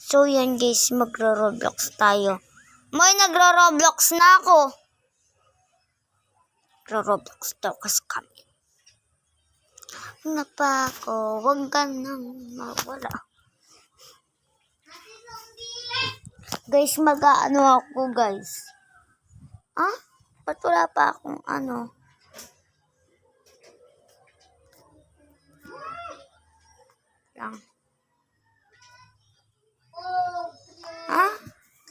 So yan guys, magro-roblox tayo. May nagro-roblox na ako. Roblox daw kasi kami. Ano pa ako? Huwag ka nang mawala. Guys, mag-ano ako guys. Ah? Ba't wala pa akong ano? Lang. Ah?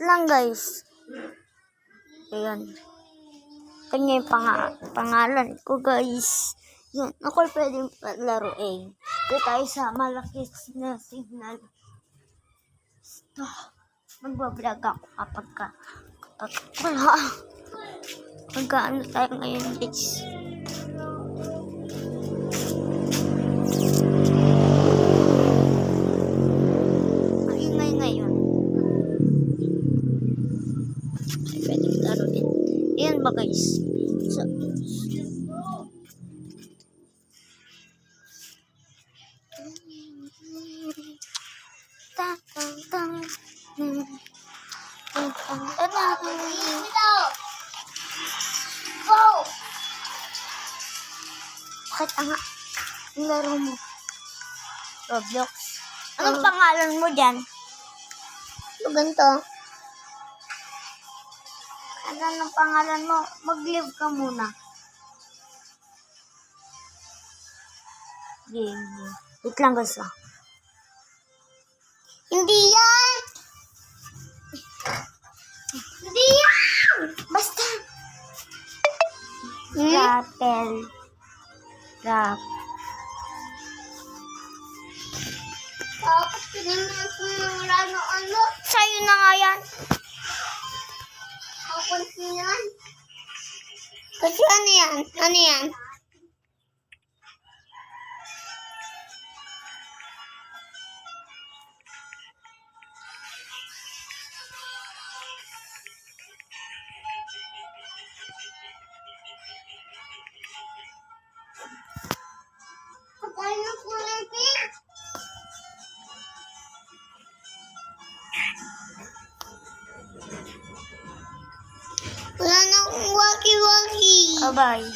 Lang guys. Ayan. Kanya yung pangalan ko guys. Yun. Ako pwede laruin. Dito tayo sa malaki na signal. Ito. Magbablog ako kapag wala. Mag-ano tayo ngayon guys. Maingay ngayon. Ay, pwede laruin. Ayan ba guys? So, bakit nga ang laro mo? Roblox. Anong pangalan mo dyan? Ganito. Anong pangalan mo? Mag-live ka muna. Game. Wait lang guys ah. Hindi yan! Hindi yan! Basta! Rappel. Rap. Tapos pinimil ko yung ano. Sa'yo na nga yan. Ako yan. Kasi ano yan? Ano yan? Wala na akong waki-waki. Bye-bye.